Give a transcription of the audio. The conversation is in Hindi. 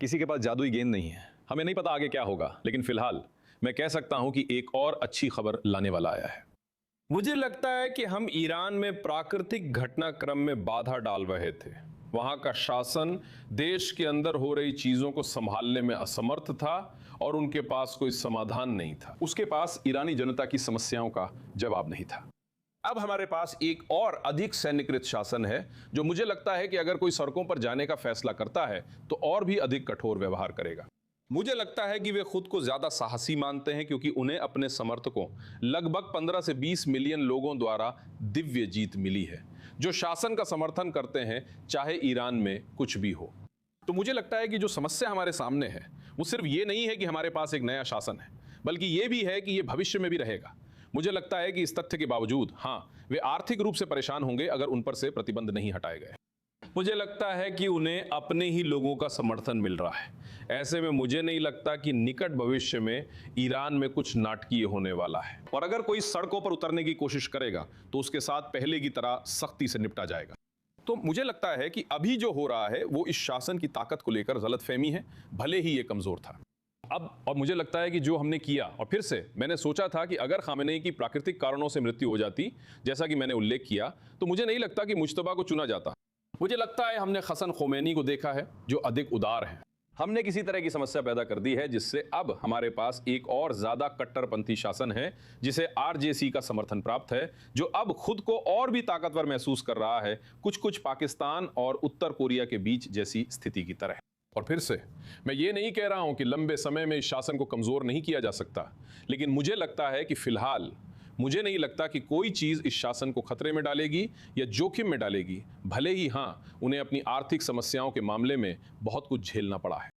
किसी के पास जादुई गेंद नहीं है, हमें नहीं पता आगे क्या होगा, लेकिन फिलहाल मैं कह सकता हूं कि एक और अच्छी खबर लाने वाला आया है। मुझे लगता है कि हम ईरान में प्राकृतिक घटनाक्रम में बाधा डाल रहे थे। वहां का शासन देश के अंदर हो रही चीजों को संभालने में असमर्थ था और उनके पास कोई समाधान नहीं था। उसके पास ईरानी जनता की समस्याओं का जवाब नहीं था। अब हमारे पास एक और अधिक सैन्यकृत शासन है, जो मुझे लगता है कि अगर कोई सड़कों पर जाने का फैसला करता है तो और भी अधिक कठोर व्यवहार करेगा। मुझे लगता है कि वे खुद को ज्यादा साहसी मानते हैं, क्योंकि उन्हें अपने समर्थकों लगभग 15 से 20 मिलियन लोगों द्वारा दिव्य जीत मिली है, जो शासन का समर्थन करते हैं चाहे ईरान में कुछ भी हो। तो मुझे लगता है कि जो समस्या हमारे सामने है वो सिर्फ ये नहीं है कि हमारे पास एक नया शासन है, बल्कि ये भी है कि ये भविष्य में भी रहेगा। मुझे लगता है कि इस तथ्य के बावजूद वे आर्थिक रूप से परेशान होंगे अगर उन पर से प्रतिबंध नहीं हटाए गए। मुझे लगता है कि उन्हें अपने ही लोगों का समर्थन मिल रहा है। ऐसे में मुझे नहीं लगता कि निकट भविष्य में ईरान में कुछ नाटकीय होने वाला है। और अगर कोई सड़कों पर उतरने की कोशिश करेगा तो उसके साथ पहले की तरह सख्ती से निपटा जाएगा। तो मुझे लगता है कि अभी जो हो रहा है वो इस शासन की ताकत को लेकर गलतफहमी है, भले ही ये कमजोर था। और मुझे लगता है कि जो हमने किया, और फिर से मैंने सोचा था कि अगर खामेनेई की प्राकृतिक कारणों से मृत्यु हो जाती, जैसा कि मैंने उल्लेख किया, तो मुझे नहीं लगता कि मुज्तबा को चुना जाता। मुझे लगता है हमने हसन खोमेनी को देखा है, जो अधिक उदार है। हमने किसी तरह की समस्या पैदा कर दी है, जिससे अब हमारे पास एक और ज्यादा कट्टरपंथी शासन है, जिसे आरजेसी का समर्थन प्राप्त है, जो अब खुद को और भी ताकतवर महसूस कर रहा है, कुछ कुछ पाकिस्तान और उत्तर कोरिया के बीच जैसी स्थिति की तरह। और फिर से मैं ये नहीं कह रहा हूं कि लंबे समय में इस शासन को कमजोर नहीं किया जा सकता, लेकिन मुझे लगता है कि फिलहाल मुझे नहीं लगता कि कोई चीज इस शासन को खतरे में डालेगी या जोखिम में डालेगी, भले ही उन्हें अपनी आर्थिक समस्याओं के मामले में बहुत कुछ झेलना पड़ा है।